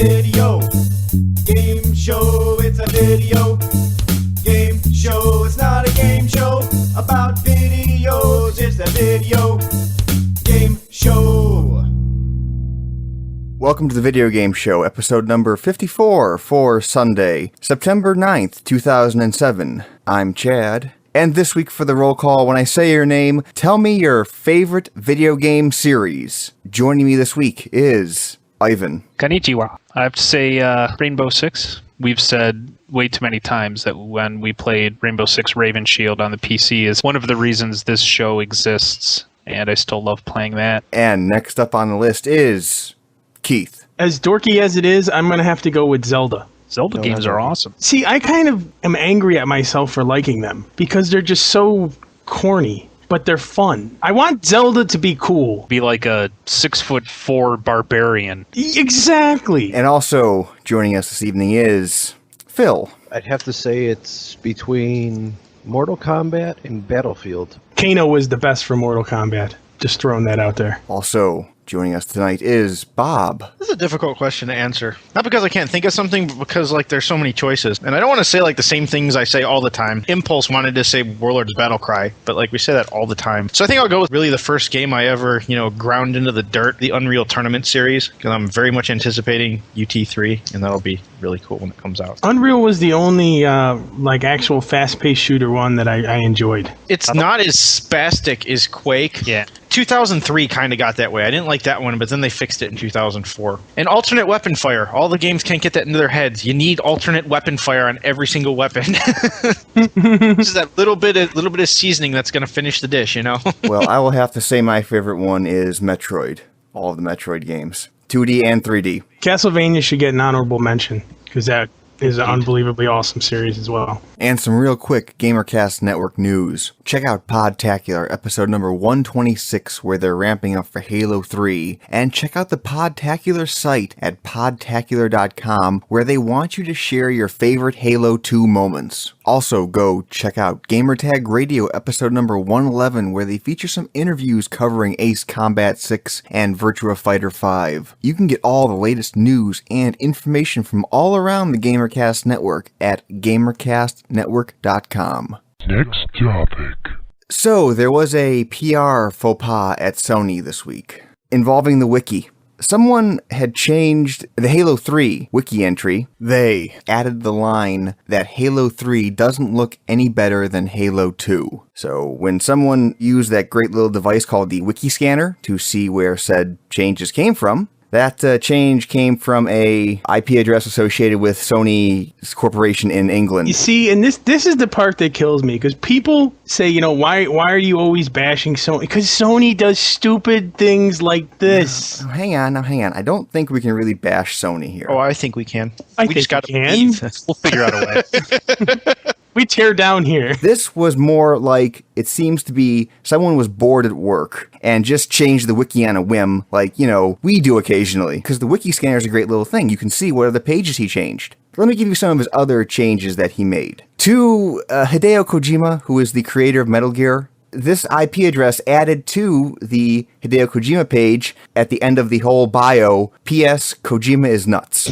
video game show. It's a video game show. It's not a game show about videos. It's a video game show. Welcome to the Video Game Show, episode number 54 for Sunday, September 9th, 2007. I'm Chad, and this week for the roll call, when I say your name, tell me your favorite video game series. Joining me this week is Ivan. Konnichiwa. I have to say Rainbow Six. We've said way too many times that when we played Rainbow Six Raven Shield on the PC is one of the reasons this show exists, and I still love playing that. And next up on the list is Keith. As dorky as it is, I'm going to have to go with Zelda. Zelda games are awesome. See, I kind of am angry at myself for liking them because they're just so corny, but they're fun. I want Zelda to be cool. Be like a 6'4" barbarian. Exactly. And also joining us this evening is Phil. I'd have to say it's between Mortal Kombat and Battlefield. Kano was the best for Mortal Kombat. Just throwing that out there. Also joining us tonight is Bob. This is a difficult question to answer. Not because I can't think of something, but because there's so many choices. And I don't want to say the same things I say all the time. Impulse wanted to say Warlord's Battlecry, but we say that all the time. So I think I'll go with really the first game I ever, ground into the dirt, the Unreal Tournament series, because I'm very much anticipating UT3, and that'll be really cool when it comes out. Unreal was the only actual fast-paced shooter one that I enjoyed. It's not as spastic as Quake. Yeah. 2003 kind of got that way. I didn't like that one, but then they fixed it in 2004. And alternate weapon fire. All the games can't get that into their heads. You need alternate weapon fire on every single weapon. Just that little bit of seasoning that's going to finish the dish, Well, I will have to say my favorite one is Metroid. All of the Metroid games. 2D and 3D. Castlevania should get an honorable mention because that is an unbelievably awesome series as well. And some real quick GamerCast Network news. Check out Podtacular, episode number 126, where they're ramping up for Halo 3. And check out the Podtacular site at podtacular.com, where they want you to share your favorite Halo 2 moments. Also, go check out Gamertag Radio, episode number 111, where they feature some interviews covering Ace Combat 6 and Virtua Fighter 5. You can get all the latest news and information from all around the GamerCast Network at gamercastnetwork.com. Next topic. So, there was a PR faux pas at Sony this week involving the Wiki. Someone had changed the Halo 3 Wiki entry. They added the line that Halo 3 doesn't look any better than Halo 2. So when someone used that great little device called the Wiki Scanner to see where said changes came from, that change came from a IP address associated with Sony's corporation in England. You see, and this is the part that kills me, because people say, why are you always bashing Sony? Because Sony does stupid things like this. Now, hang on. I don't think we can really bash Sony here. Oh, I think we can. We just got to can. believe. We'll figure out a way. We tear down here. This was more like, it seems to be someone was bored at work and just changed the wiki on a whim, like, we do occasionally. Because the wiki scanner is a great little thing. You can see what are the pages he changed. Let me give you some of his other changes that he made. To Hideo Kojima, who is the creator of Metal Gear, this IP address added to the Hideo Kojima page at the end of the whole bio, P.S. Kojima is nuts.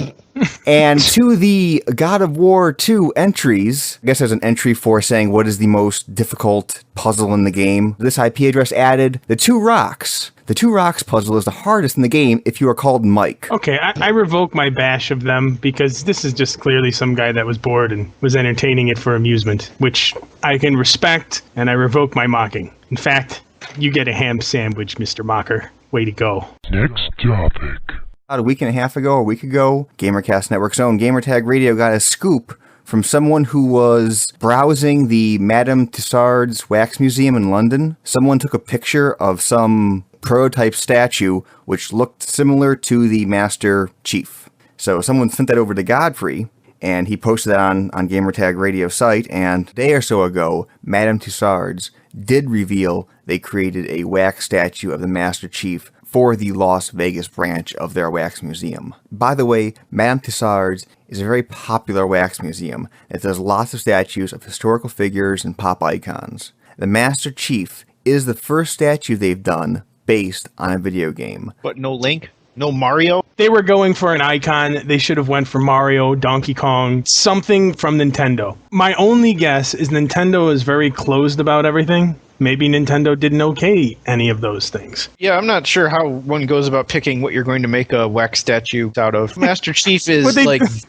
And to the God of War 2 entries, I guess there's an entry for saying what is the most difficult puzzle in the game. This IP address added the Two Rocks. The Two Rocks puzzle is the hardest in the game if you are called Mike. Okay, I revoke my bash of them because this is just clearly some guy that was bored and was entertaining it for amusement, which I can respect, and I revoke my mocking. In fact, you get a ham sandwich, Mr. Mocker. Way to go. Next topic. About a week and a half ago, or a week ago, GamerCast Network's own Gamertag Radio got a scoop from someone who was browsing the Madame Tussauds Wax Museum in London. Someone took a picture of some prototype statue which looked similar to the Master Chief. So someone sent that over to Godfrey, and he posted that on Gamertag Radio site, and a day or so ago, Madame Tussauds did reveal they created a wax statue of the Master Chief for the Las Vegas branch of their wax museum. By the way, Madame Tussauds is a very popular wax museum that does lots of statues of historical figures and pop icons. The Master Chief is the first statue they've done based on a video game. But no Link? No Mario? they were going for an icon. They should have went for Mario, Donkey Kong, something from Nintendo. My only guess is Nintendo is very closed about everything. Maybe Nintendo didn't okay any of those things. Yeah, I'm not sure how one goes about picking what you're going to make a wax statue out of. Master Chief is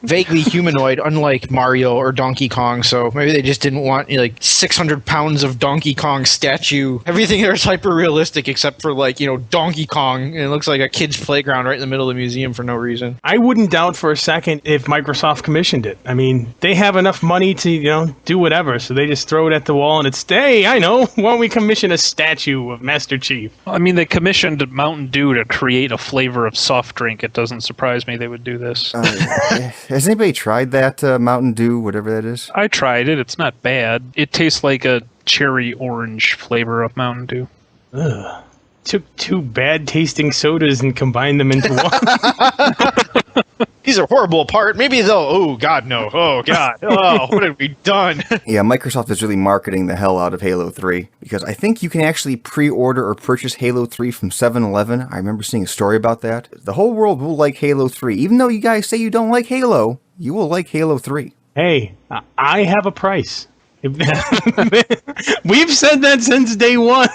vaguely humanoid, unlike Mario or Donkey Kong, so maybe they just didn't want 600 pounds of Donkey Kong statue. Everything there is hyper realistic except for Donkey Kong, and it looks like a kid's playground right in the middle of the museum for no reason. I wouldn't doubt for a second if Microsoft commissioned it. I mean, they have enough money to do whatever, so they just throw it at the wall and it's, hey, I know, we commission a statue of Master Chief. I mean, they commissioned Mountain Dew to create a flavor of soft drink. It doesn't surprise me they would do this. Has anybody tried that Mountain Dew, whatever that is? I tried it. It's not bad. It tastes like a cherry orange flavor of Mountain Dew. Ugh. Took two bad tasting sodas and combined them into one. These are horrible apart. Maybe they'll... Oh, God, no. Oh, God. Oh, what have we done? Yeah, Microsoft is really marketing the hell out of Halo 3, because I think you can actually pre-order or purchase Halo 3 from 7-Eleven. I remember seeing a story about that. The whole world will like Halo 3. Even though you guys say you don't like Halo, you will like Halo 3. Hey, I have a price. We've said that since day one.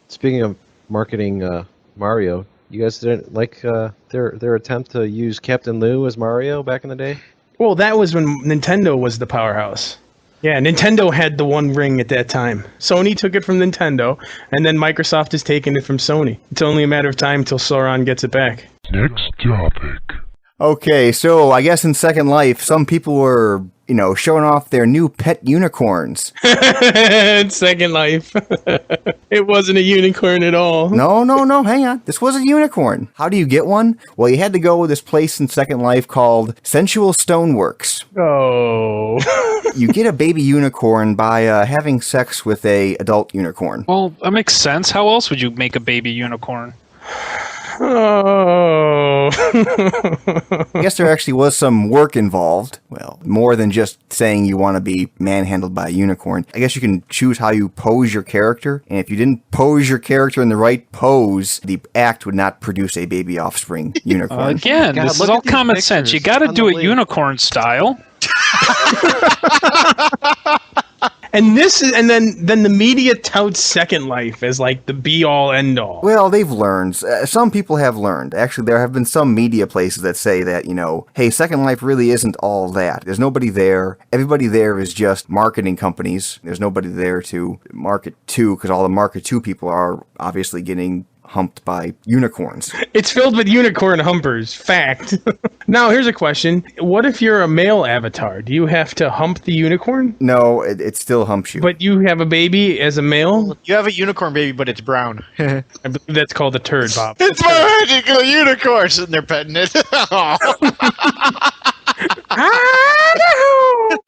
Speaking of marketing Mario, you guys didn't like their attempt to use Captain Lou as Mario back in the day? Well, that was when Nintendo was the powerhouse. Yeah, Nintendo had the One Ring at that time. Sony took it from Nintendo, and then Microsoft has taken it from Sony. It's only a matter of time till Sauron gets it back. Next topic. Okay, so I guess in Second Life, some people were, showing off their new pet unicorns. Second Life. It wasn't a unicorn at all. No, hang on. This was a unicorn. How do you get one? Well, you had to go to this place in Second Life called Sensual Stoneworks. Oh. You get a baby unicorn by having sex with a adult unicorn. Well, that makes sense. How else would you make a baby unicorn? Oh. I guess there actually was some work involved. Well, more than just saying you want to be manhandled by a unicorn. I guess you can choose how you pose your character, and if you didn't pose your character in the right pose, the act would not produce a baby offspring unicorn. Again, God, this is look all at these common sense. You got to do it unicorn style. And then the media touts Second Life as like the be all end all. Well, they've learned. Some people have learned. Actually, there have been some media places that say that, hey, Second Life really isn't all that. There's nobody there. Everybody there is just marketing companies. There's nobody there to market to, because all the market to people are obviously getting humped by unicorns. It's filled with unicorn humpers. Fact. Now, here's a question. What if you're a male avatar? Do you have to hump the unicorn? No, it still humps you. But you have a baby as a male? You have a unicorn baby, but it's brown. I believe that's called a turd, Bob. It's my magical unicorn, sitting there petting it.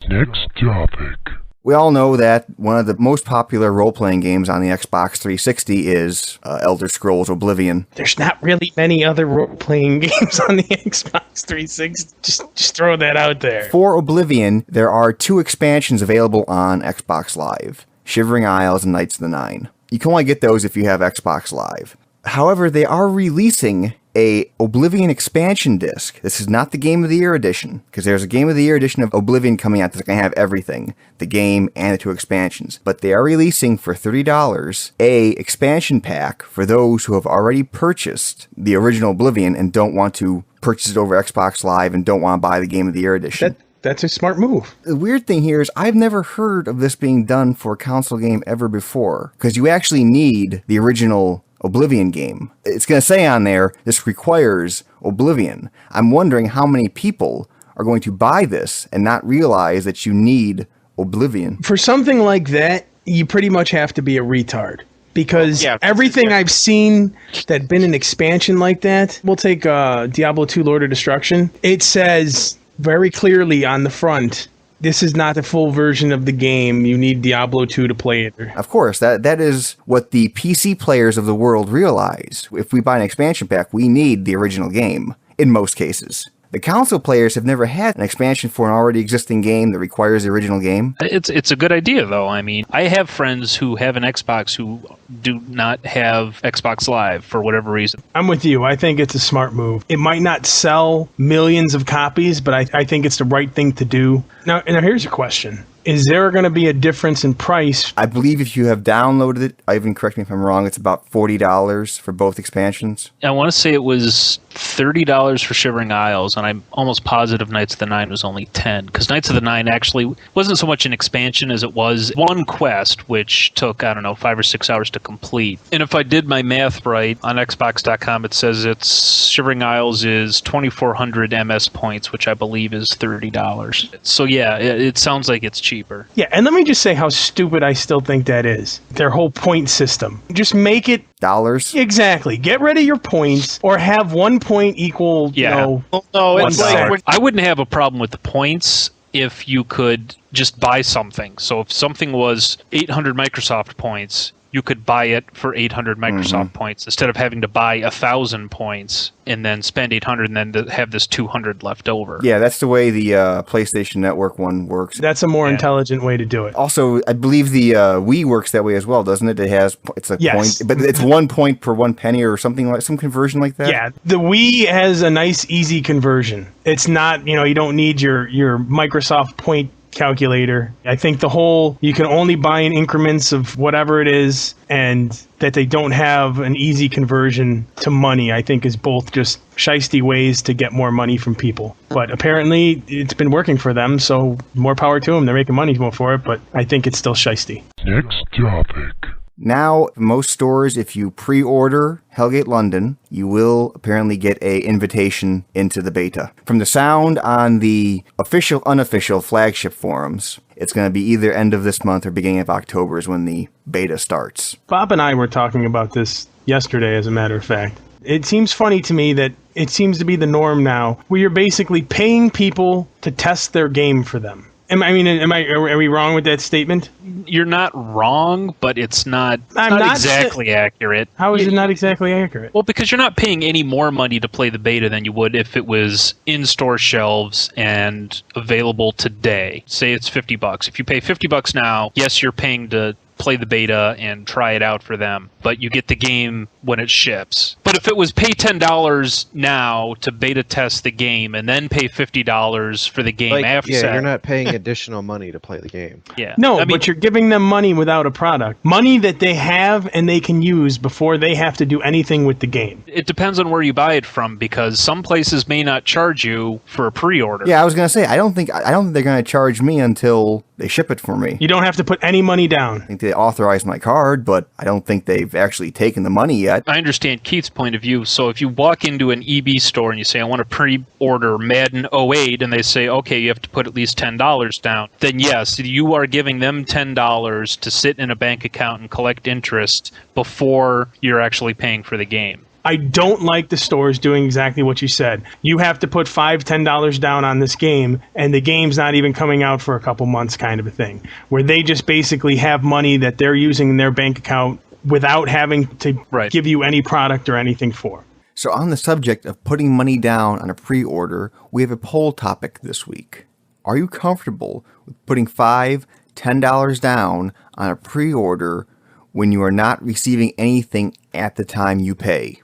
Next topic. We all know that one of the most popular role-playing games on the Xbox 360 is Elder Scrolls Oblivion. There's not really many other role-playing games on the Xbox 360. Just throw that out there. For Oblivion, there are 2 expansions available on Xbox Live, Shivering Isles and Knights of the Nine. You can only get those if you have Xbox Live. However, they are releasing a Oblivion expansion disc. This is not the Game of the Year edition, because there's a Game of the Year edition of Oblivion coming out that's going to have everything, the game and the 2 expansions. But they are releasing for $30 a expansion pack for those who have already purchased the original Oblivion and don't want to purchase it over Xbox Live and don't want to buy the Game of the Year edition. That's a smart move. The weird thing here is I've never heard of this being done for a console game ever before, because you actually need the original Oblivion game. It's going to say on there, this requires Oblivion. I'm wondering how many people are going to buy this and not realize that you need Oblivion. For something like that, you pretty much have to be a retard. Because everything I've seen that's been an expansion like that, we'll take Diablo 2 Lord of Destruction. It says very clearly on the front, this is not the full version of the game. You need Diablo 2 to play it. Of course, that is what the PC players of the world realize. If we buy an expansion pack, we need the original game, in most cases. The console players have never had an expansion for an already existing game that requires the original game. It's a good idea, though. I mean, I have friends who have an Xbox who do not have Xbox Live for whatever reason. I'm with you. I think it's a smart move. It might not sell millions of copies, but I think it's the right thing to do. Now here's a question. Is there going to be a difference in price? I believe if you have downloaded it, Ivan, correct me if I'm wrong, it's about $40 for both expansions. I want to say it was $30 for Shivering Isles, and I'm almost positive Knights of the Nine was only $10, because Knights of the Nine actually wasn't so much an expansion as it was one quest, which took, 5 or 6 hours to complete. And if I did my math right, on Xbox.com it says it's Shivering Isles is 2,400 MS points, which I believe is $30. So yeah, it sounds like it's cheaper. Yeah, and let me just say how stupid I still think that is. Their whole point system. Just make it dollars. Exactly. Get rid of your points, or have 1 point equal, No, it's like I wouldn't have a problem with the points if you could just buy something. So if something was 800 Microsoft points, you could buy it for 800 Microsoft points instead of having to buy 1,000 points and then spend 800 and then have this 200 left over. Yeah, that's the way the PlayStation Network one works. That's a more intelligent way to do it. Also, I believe the Wii works that way as well, doesn't it? It's a Yes. point, but it's 1 point per 1 penny or something like some conversion like that. Yeah, the Wii has a nice, easy conversion. It's not, you don't need your Microsoft point calculator. I think you can only buy in increments of whatever it is, and that they don't have an easy conversion to money, I think is both just shiesty ways to get more money from people. But apparently it's been working for them, so more power to them. They're making money more for it, but I think it's still shiesty. Next topic. Now, most stores, if you pre-order Hellgate London, you will apparently get an invitation into the beta. From the sound on the official, unofficial flagship forums, it's going to be either end of this month or beginning of October is when the beta starts. Bob and I were talking about this yesterday, as a matter of fact. It seems funny to me that it seems to be the norm now, where you're basically paying people to test their game for them. Are we wrong with that statement? You're not wrong, but it's not exactly accurate. How is it not exactly accurate? Well, because you're not paying any more money to play the beta than you would if it was in-store shelves and available today. Say it's $50. If you pay $50 now, yes, you're paying to play the beta and try it out for them, but you get the game when it ships. But if it was pay $10 now to beta test the game and then pay $50 for the game after that. Yeah, you're not paying additional money to play the game. Yeah. No, but you're giving them money without a product. Money that they have and they can use before they have to do anything with the game. It depends on where you buy it from, because some places may not charge you for a pre-order. Yeah, I was going to say, I don't think they're going to charge me until they ship it for me. You don't have to put any money down. I think they authorized my card, but I don't think they've actually taken the money yet. I understand Keith's point of view. So if you walk into an EB store and you say, I want to pre-order Madden 08, and they say, okay, you have to put at least $10 down, then yes, you are giving them $10 to sit in a bank account and collect interest before you're actually paying for the game. I don't like the stores doing exactly what you said. You have to put $5, $10 down on this game, and the game's not even coming out for a couple months, kind of a thing, where they just basically have money that they're using in their bank account without having to give you any product or anything for. So on the subject of putting money down on a pre-order, we have a poll topic this week. Are you comfortable with putting $5, $10 down on a pre-order when you are not receiving anything at the time you pay?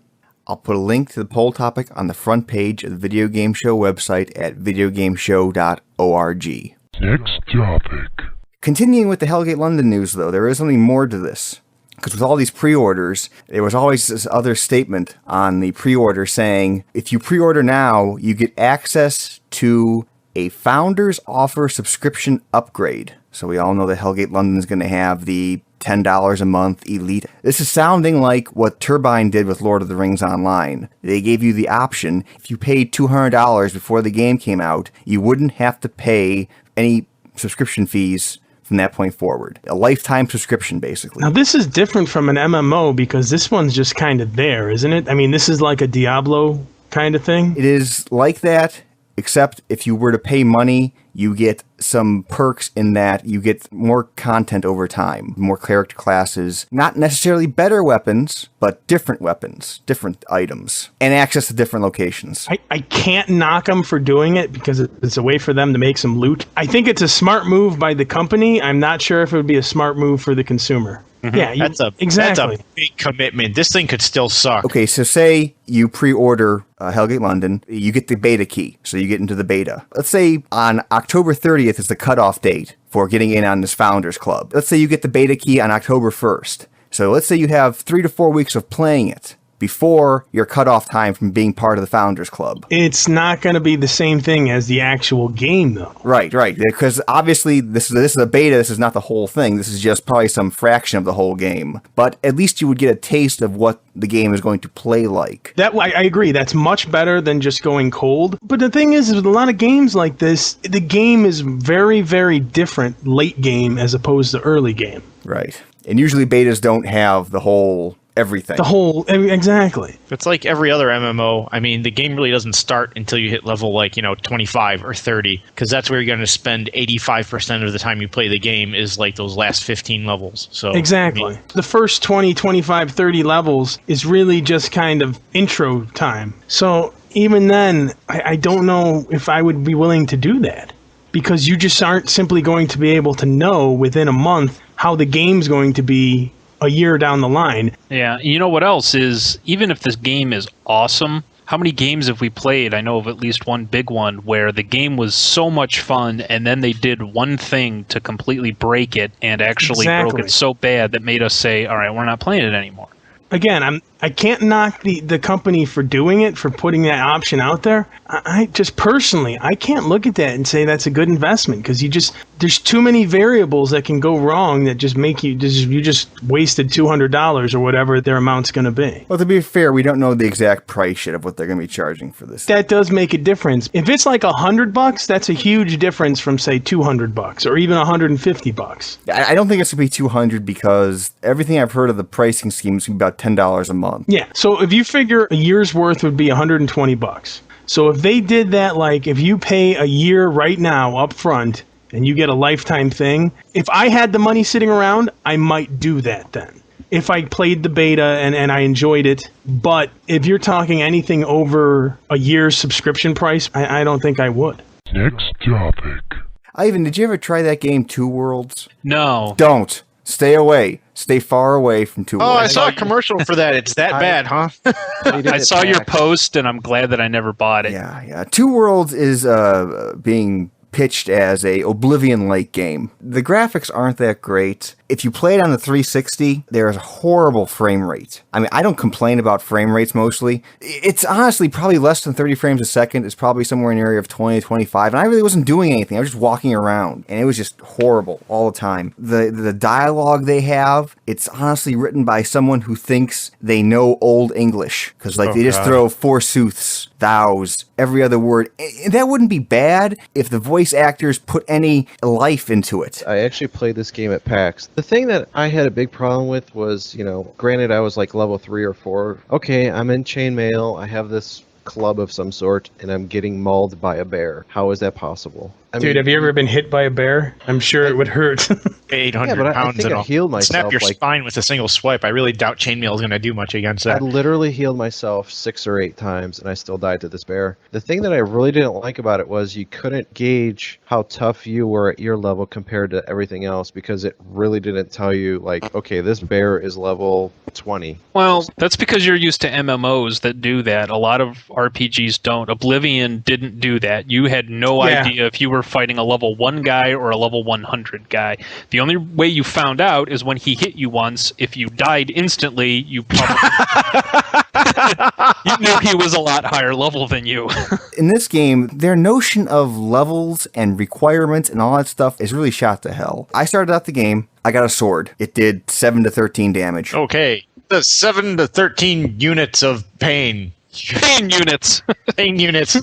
I'll put a link to the poll topic on the front page of the Video Game Show website at videogameshow.org. Next topic. Continuing with the Hellgate London news, though, there is something more to this. Because with all these pre-orders, there was always this other statement on the pre-order saying, if you pre-order now, you get access to a Founders Offer subscription upgrade. So we all know that Hellgate London is going to have the $10 a month Elite. This is sounding like what Turbine did with Lord of the Rings Online. They gave you the option, if you paid $200 before the game came out, you wouldn't have to pay any subscription fees from that point forward. A lifetime subscription, basically. Now, this is different from an MMO because this one's just kind of there, isn't it? I mean, this is like a Diablo kind of thing. It is like that, except if you were to pay money, you get some perks in that you get more content over time, more character classes, not necessarily better weapons, but different weapons, different items, and access to different locations. I can't knock them for doing it because it's a way for them to make some loot. I think it's a smart move by the company. I'm not sure if it would be a smart move for the consumer. Yeah, That's a big commitment. This thing could still suck. Okay, so say you pre-order Hellgate London, you get the beta key, so you get into the beta. Let's say on October 30th is the cutoff date for getting in on this Founders Club. Let's say you get the beta key on October 1st. So let's say you have 3 to 4 weeks of playing it before your cutoff time from being part of the Founders Club. It's not going to be the same thing as the actual game, though. Right. Because obviously this is a beta. This is not the whole thing. This is just probably some fraction of the whole game. But at least you would get a taste of what the game is going to play like. I agree. That's much better than just going cold. But the thing is with a lot of games like this, the game is very, very different late game as opposed to early game. Right. And usually betas don't have the whole everything. Exactly. It's like every other MMO. I mean, the game really doesn't start until you hit level 25 or 30, because that's where you're going to spend 85% of the time you play the game is like those last 15 levels. So exactly. The first 20, 25, 30 levels is really just kind of intro time. So even then, I don't know if I would be willing to do that, because you just aren't simply going to be able to know within a month how the game's going to be a year down the line. Yeah, you know what else is, even if this game is awesome, how many games have we played? I know of at least one big one where the game was so much fun and then they did one thing to completely break it and actually broke it so bad that made us say, all right, we're not playing it anymore. Again, I can't knock the company for doing it, for putting that option out there. I just personally, I can't look at that and say that's a good investment, because there's too many variables that can go wrong that just make you just wasted $200 or whatever their amount's going to be. Well, to be fair, we don't know the exact price yet of what they're going to be charging for this. That does make a difference. If it's like $100, that's a huge difference from say $200 or even $150. I don't think it's going to be $200, because everything I've heard of the pricing scheme is going to be about $10 a month. Yeah, so if you figure a year's worth would be $120. So if they did that, like if you pay a year right now up front and you get a lifetime thing, if I had the money sitting around, I might do that then. If I played the beta and I enjoyed it. But if you're talking anything over a year's subscription price, I don't think I would. Next topic. Ivan, did you ever try that game, Two Worlds? No. Don't. Stay away. Stay far away from Two Worlds. Oh, I saw a commercial for that. It's that bad, huh? I saw your post, and I'm glad that I never bought it. Yeah. Two Worlds is being pitched as a Oblivion-like game. The graphics aren't that great. If you play it on the 360, there's a horrible frame rate. I mean, I don't complain about frame rates mostly. It's honestly probably less than 30 frames a second. It's probably somewhere in the area of 20 to 25. And I really wasn't doing anything. I was just walking around. And it was just horrible all the time. The dialogue they have, it's honestly written by someone who thinks they know Old English. Because they just throw forsooths, thous, every other word. And that wouldn't be bad if the voice actors put any life into it. I actually played this game at PAX. The thing that I had a big problem with was, granted I was like level 3 or 4. Okay, I'm in chainmail. I have this club of some sort, and I'm getting mauled by a bear. How is that possible? Dude, have you ever been hit by a bear? I'm sure it would hurt. 800 but pounds I think and I all. healed myself. Snap your spine with a single swipe. I really doubt chainmail is going to do much against I that. literally healed myself 6 or 8 times, and I still died to this bear. The thing that I really didn't like about it was you couldn't gauge how tough you were at your level compared to everything else, because it really didn't tell you, like, okay, this bear is level 20. Well, that's because you're used to MMOs that do that. A lot of RPGs don't. Oblivion didn't do that. You had no idea if you were fighting a level 1 guy or a level 100 guy. The only way you found out is when he hit you once. If you died instantly, you probably you knew he was a lot higher level than you. In this game, their notion of levels and requirements and all that stuff is really shot to hell. I started out the game, I got a sword. It did 7 to 13 damage. Okay. The 7 to 13 units of pain. Pain units. Pain units.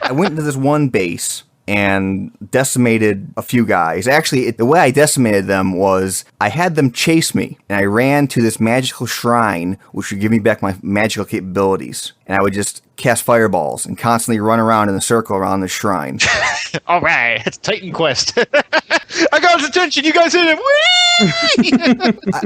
I went into this one base, and decimated a few guys. Actually, the way I decimated them was I had them chase me, and I ran to this magical shrine, which would give me back my magical capabilities. And I would just cast fireballs and constantly run around in a circle around the shrine. All right, it's Titan Quest. I got his attention. You guys hit him. Whee!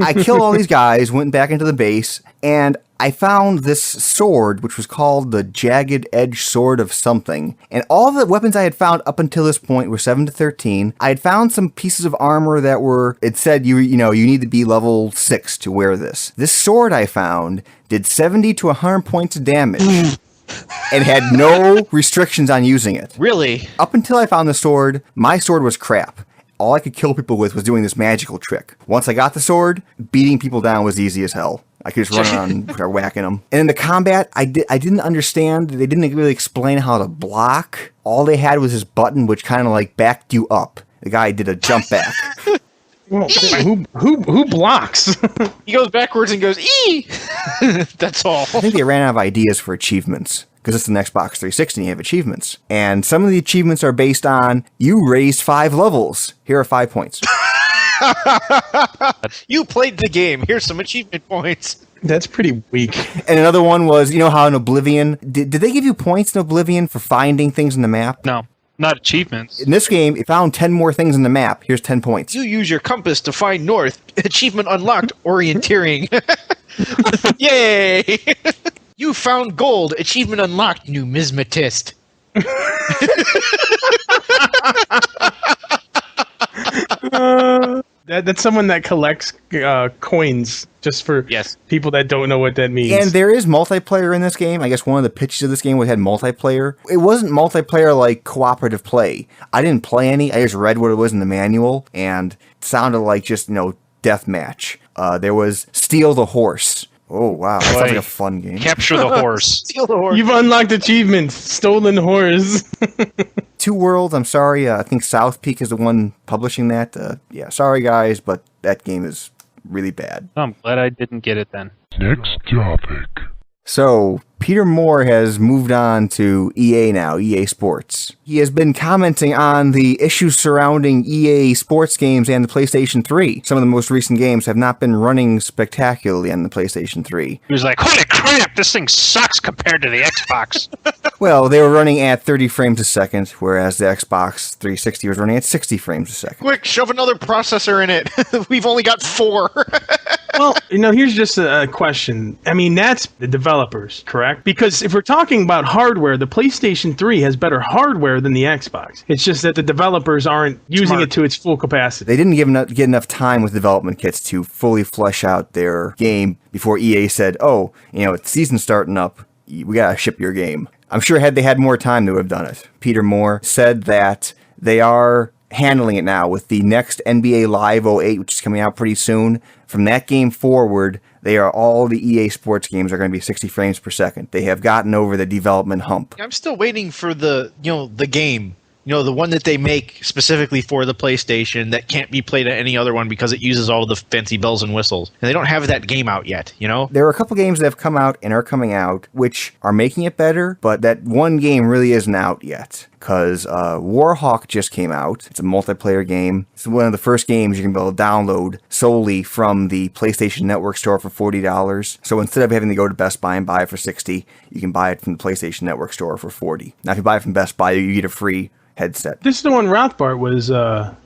I killed all these guys, went back into the base, and I found this sword, which was called the Jagged Edge Sword of something. And all the weapons I had found up until this point were 7 to 13. I had found some pieces of armor that were, it said you need to be level 6 to wear this. This sword I found did 70 to 100 points of damage. And had no restrictions on using it. Really? Up until I found the sword, my sword was crap. All I could kill people with was doing this magical trick. Once I got the sword, beating people down was easy as hell. I could just run around and start whacking them. And in the combat, I didn't understand. They didn't really explain how to block. All they had was this button which kind of like backed you up. The guy did a jump back. Well, who blocks? He goes backwards and goes, "Ee!" That's all. I think they ran out of ideas for achievements. Because it's an Xbox 360 and you have achievements. And some of the achievements are based on, you raised 5 levels. Here are 5 points. You played the game. Here's some achievement points. That's pretty weak. And another one was, you know how in Oblivion, did they give you points in Oblivion for finding things in the map? No, not achievements. In this game, you found 10 more things in the map. Here's 10 points. You use your compass to find north. Achievement unlocked. Orienteering. Yay! You found gold. Achievement unlocked. Numismatist. That's someone that collects coins just for people that don't know what that means. And there is multiplayer in this game. I guess one of the pitches of this game had multiplayer. It wasn't multiplayer like cooperative play. I didn't play any. I just read what it was in the manual, and it sounded like just, deathmatch. There was Steal the Horse. Oh, wow. That sounds like a fun game. Capture the horse. Steal the horse. You've unlocked achievements. Stolen horse. Two Worlds, I'm sorry. I think South Peak is the one publishing that. Sorry, guys, but that game is really bad. I'm glad I didn't get it then. Next topic. So, Peter Moore has moved on to EA now, EA Sports. He has been commenting on the issues surrounding EA Sports games and the PlayStation 3. Some of the most recent games have not been running spectacularly on the PlayStation 3. He was like, holy crap, this thing sucks compared to the Xbox. Well, they were running at 30 frames a second, whereas the Xbox 360 was running at 60 frames a second. Quick, shove another processor in it. We've only got 4. Well, here's just a question. I mean, that's the developers, correct? Because if we're talking about hardware, the PlayStation 3 has better hardware than the Xbox. It's just that the developers aren't using it to its full capacity. They didn't get enough time with development kits to fully flesh out their game before EA said, oh, it's season starting up. We gotta ship your game. I'm sure had they had more time, they would have done it. Peter Moore said that they are handling it now with the next NBA Live 08, which is coming out pretty soon. From that game forward, all the EA Sports games are going to be 60 frames per second. They have gotten over the development hump. I'm still waiting for the game. The one that they make specifically for the PlayStation that can't be played at any other one because it uses all the fancy bells and whistles. And they don't have that game out yet, There are a couple games that have come out and are coming out, which are making it better, but that one game really isn't out yet. Because Warhawk just came out. It's a multiplayer game. It's one of the first games you can be able to download solely from the PlayStation Network store for $40. So instead of having to go to Best Buy and buy it for $60, you can buy it from the PlayStation Network store for $40. Now, if you buy it from Best Buy, you get a free headset. This is the one Rothbart was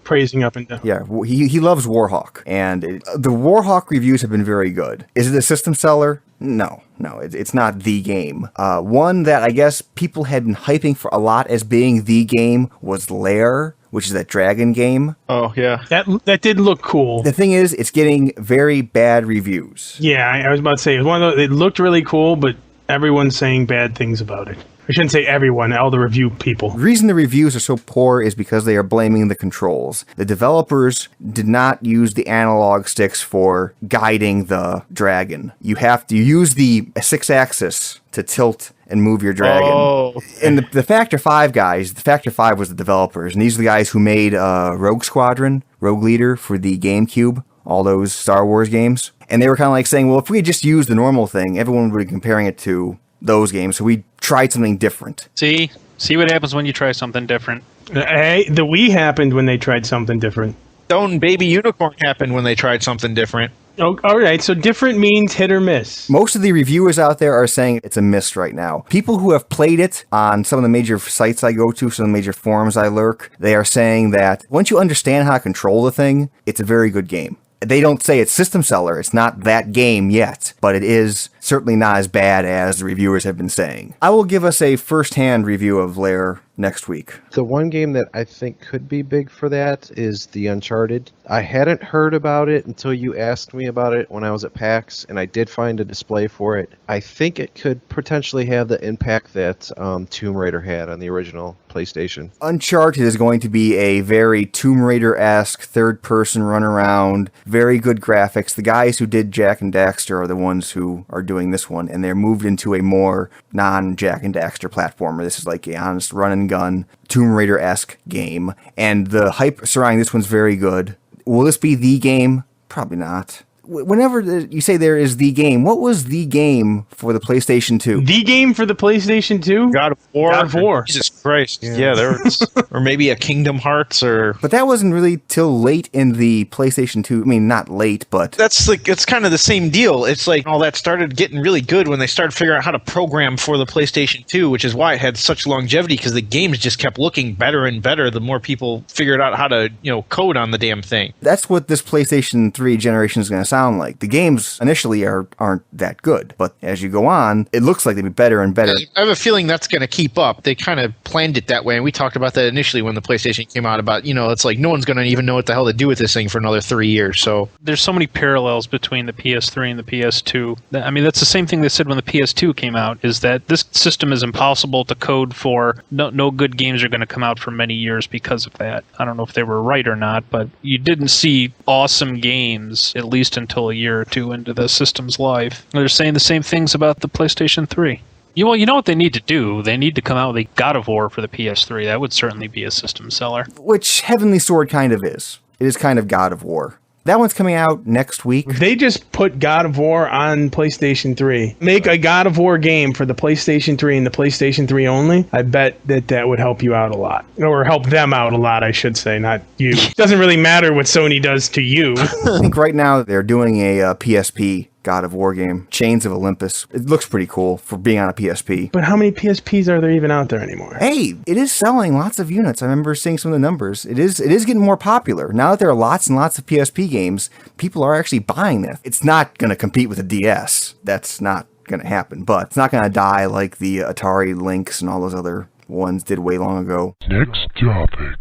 praising up and down. Yeah, he loves Warhawk, and the Warhawk reviews have been very good. Is it a system seller? No, it's not the game. One that I guess people had been hyping for a lot as being the game was Lair, which is that dragon game. Oh, yeah. That did look cool. The thing is, it's getting very bad reviews. Yeah, I was about to say, it looked really cool, but everyone's saying bad things about it. I shouldn't say everyone, all the review people. The reason the reviews are so poor is because they are blaming the controls. The developers did not use the analog sticks for guiding the dragon. You have to use the 6-axis to tilt and move your dragon. Oh. And the Factor 5 guys, the Factor 5 was the developers, and these are the guys who made Rogue Squadron, Rogue Leader for the GameCube, all those Star Wars games. And they were kind of like saying, well, if we had just used the normal thing, everyone would be comparing it to those games, so we tried something different. See what happens when you try something different. Hey, the Wii happened when they tried something different. Stone Baby Unicorn happened when they tried something different. Oh, all right, so different means hit or miss. Most of the reviewers out there are saying it's a miss right now. People who have played it on some of the major sites I go to, some of the major forums I lurk, they are saying that once you understand how to control the thing, it's a very good game. They don't say it's system seller. It's not that game yet, but it is certainly not as bad as the reviewers have been saying. I will give us a first-hand review of Lair next week. The one game that I think could be big for that is the Uncharted. I hadn't heard about it until you asked me about it when I was at PAX, and I did find a display for it. I think it could potentially have the impact that Tomb Raider had on the original PlayStation. Uncharted is going to be a very Tomb Raider-esque third-person run-around, very good graphics. The guys who did Jak and Daxter are the ones who are doing this one, and they're moved into a more non-Jak and Daxter platformer. This is like a honest run-and-gun Tomb Raider-esque game, and the hype surrounding this one's very good. Will this be the game? Probably not. Whenever you say there is the game, what was the game for the PlayStation 2? The game for the PlayStation 2? God of War. God of War. Jesus Christ. Yeah, there was, or maybe a Kingdom Hearts or... But that wasn't really till late in the PlayStation 2. I mean, not late, but... That's like, it's kind of the same deal. It's like all that started getting really good when they started figuring out how to program for the PlayStation 2, which is why it had such longevity, because the games just kept looking better and better the more people figured out how to, code on the damn thing. That's what this PlayStation 3 generation is going to sound like. The games initially aren't that good, but as you go on, it looks like they'll be better and better. I have a feeling that's going to keep up. They kind of planned it that way, and we talked about that initially when the PlayStation came out about, it's like no one's going to even know what the hell to do with this thing for another 3 years. So There's so many parallels between the PS3 and the PS2. I mean, that's the same thing they said when the PS2 came out, is that this system is impossible to code for. No good games are going to come out for many years because of that. I don't know if they were right or not, but you didn't see awesome games, at least until a year or two into the system's life. They're saying the same things about the PlayStation 3. You know what they need to do? They need to come out with a God of War for the PS3. That would certainly be a system seller. Which Heavenly Sword kind of is. It is kind of God of War. That one's coming out next week. If they just put God of War on PlayStation 3, make a God of War game for the PlayStation 3 and the PlayStation 3 only, I bet that would help you out a lot. Or help them out a lot, I should say, not you. It doesn't really matter what Sony does to you. I think right now they're doing a PSP God of War game, Chains of Olympus. It looks pretty cool for being on a PSP. But how many PSPs are there even out there anymore? Hey, it is selling lots of units. I remember seeing some of the numbers. It is getting more popular. Now that there are lots and lots of PSP games, people are actually buying this. It's not going to compete with a DS. That's not going to happen. But it's not going to die like the Atari Lynx and all those other ones did way long ago. Next topic.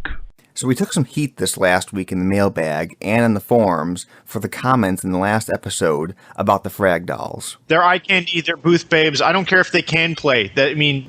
So we took some heat this last week in the mailbag and in the forums for the comments in the last episode about the Frag dolls. they're eye candy, they're booth babes. I don't care if they can play.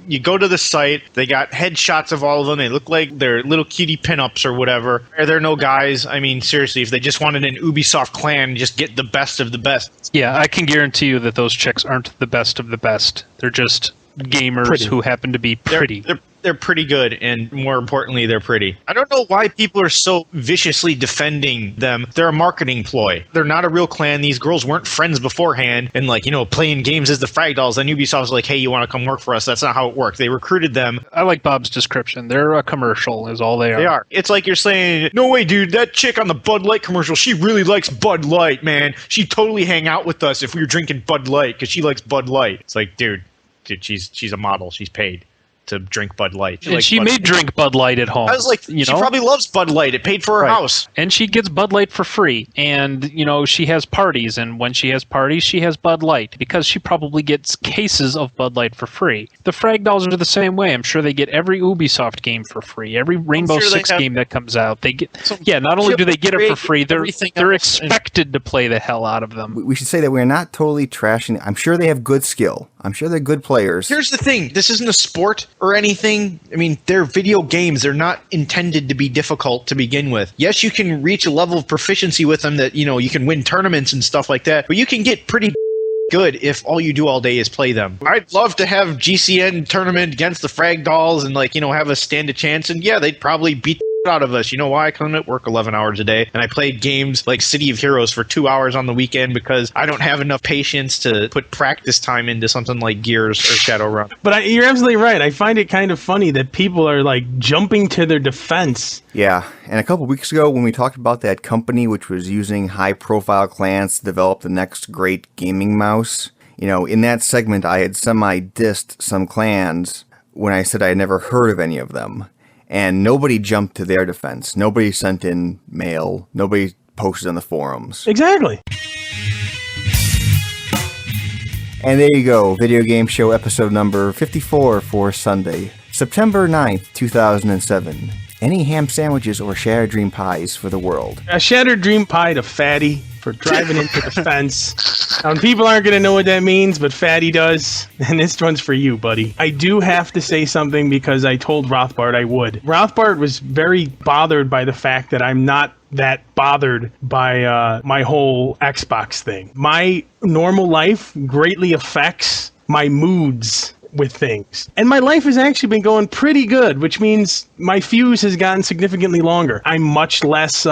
You go to the site, they got headshots of all of them. They look like they're little cutie pinups or whatever. Are there no guys? I mean, seriously, if they just wanted an Ubisoft clan, just get the best of the best. Yeah, I can guarantee you that those chicks aren't the best of the best. They're just gamers Pretty. who happen to be pretty. They're pretty good, and more importantly, they're pretty. I don't know why people are so viciously defending them. They're a marketing ploy. They're not a real clan. These girls weren't friends beforehand, and playing games as the Frag dolls. Then Ubisoft was like, hey, you want to come work for us? That's not how it worked. They recruited them. I like Bob's description. They're a commercial, is all they are. They are. It's like you're saying, no way, dude, that chick on the Bud Light commercial, she really likes Bud Light, man. She'd totally hang out with us if we were drinking Bud Light, because she likes Bud Light. It's like, dude, she's a model. She's paid to drink Bud Light. And she may drink Bud Light at home. I was like, she probably loves Bud Light. It paid for her house. And she gets Bud Light for free. And, she has parties. And when she has parties, she has Bud Light. Because she probably gets cases of Bud Light for free. The Frag dolls are the same way. I'm sure they get every Ubisoft game for free. Every Rainbow Six game that comes out. They get. Yeah, not only do they get it for free, they're expected to play the hell out of them. We should say that we're not totally trashing. I'm sure they have good skill. I'm sure they're good players. Here's the thing. This isn't a sport or anything. I mean, they're video games. They're not intended to be difficult to begin with. Yes, you can reach a level of proficiency with them that, you can win tournaments and stuff like that, but you can get pretty good if all you do all day is play them. I'd love to have GCN tournament against the Frag dolls and have us stand a chance, and yeah, they'd probably beat the out of us. You know why? Because I'm at work 11 hours a day, and I played games like City of Heroes for 2 hours on the weekend because I don't have enough patience to put practice time into something like Gears or Shadowrun. But you're absolutely right. I find it kind of funny that people are like jumping to their defense. Yeah, and a couple weeks ago when we talked about that company which was using high-profile clans to develop the next great gaming mouse, you know, in that segment I had semi-dissed some clans when I said I had never heard of any of them. And nobody jumped to their defense. Nobody sent in mail. Nobody posted on the forums. Exactly. And there you go, Video Game Show episode number 54 for Sunday, September 9th, 2007. Any ham sandwiches or shattered dream pies for the world? A shattered dream pie to Fatty for driving into the fence. People aren't going to know what that means, but Fatty does. And this one's for you, buddy. I do have to say something because I told Rothbard I would. Rothbard was very bothered by the fact that I'm not that bothered by my whole Xbox thing. My normal life greatly affects my moods with things. And my life has actually been going pretty good, which means my fuse has gotten significantly longer. I'm much less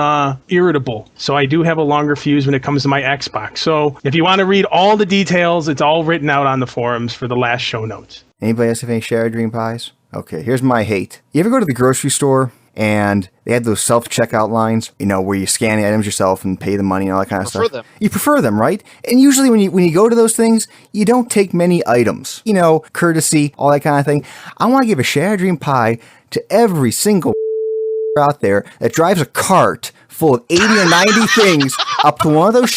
irritable. So I do have a longer fuse when it comes to my Xbox. So if you want to read all the details, it's all written out on the forums for the last show notes. Anybody else have any shattered dream pies? Okay, here's my hate. You ever go to the grocery store and they had those self-checkout lines, you know, where you scan the items yourself and pay the money and all that kind of stuff. Them. You prefer them, right? And usually when you go to those things, you don't take many items. You know, courtesy, all that kind of thing. I want to give a shattered dream pie to every single out there that drives a cart full of 80 or 90 things up to one of those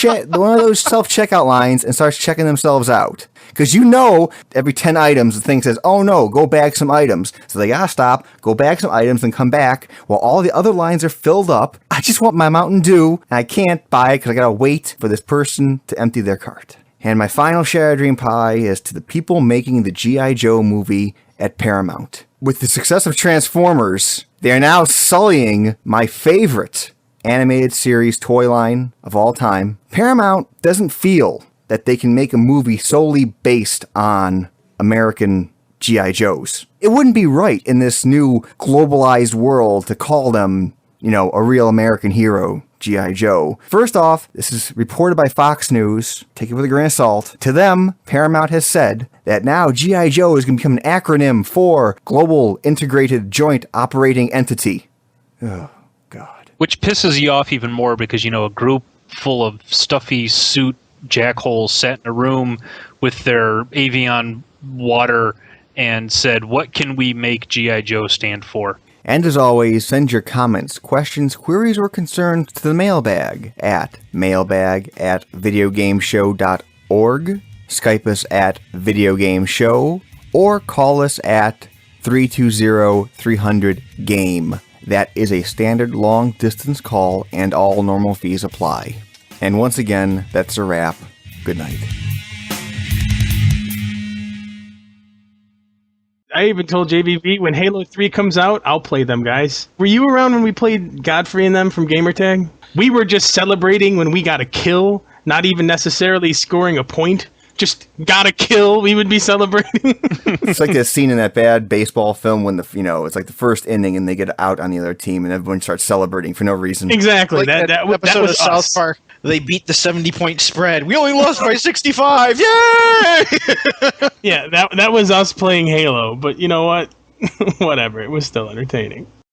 self-checkout lines and starts checking themselves out. Because you know, every 10 items, the thing says, oh no, go bag some items. So they gotta stop, go bag some items, and come back while all the other lines are filled up. I just want my Mountain Dew, and I can't buy it because I gotta wait for this person to empty their cart. And my final shattered dream pie is to the people making the G.I. Joe movie at Paramount. With the success of Transformers, they are now sullying my favorite animated series toy line of all time. Paramount doesn't feel that they can make a movie solely based on American G.I. Joes. It wouldn't be right in this new globalized world to call them, you know, a real American hero, G.I. Joe. First off, this is reported by Fox News. Take it with a grain of salt. To them, Paramount has said that now G.I. Joe is going to become an acronym for Global Integrated Joint Operating Entity. Oh, God. Which pisses you off even more because, you know, a group full of stuffy suit jackholes sat in a room with their Avion water and said, what can we make G.I. Joe stand for? And as always, send your comments, questions, queries, or concerns to the mailbag at mailbag@videogameshow.org, Skype us at videogameshow, or call us at 320-300-GAME. That is a standard long-distance call, and all normal fees apply. And once again, that's a wrap. Good night. I even told JBV when Halo 3 comes out, I'll play them, guys. Were you around when we played Godfrey and them from Gamertag? We were just celebrating when we got a kill, not even necessarily scoring a point. Just got a kill, we would be celebrating. It's like that scene in that bad baseball film when it's like the first inning and they get out on the other team and everyone starts celebrating for no reason. Exactly. Like that episode was of South us. Park. They beat the 70-point spread. We only lost by 65. Yay! Yeah, that was us playing Halo. But you know what? Whatever. It was still entertaining.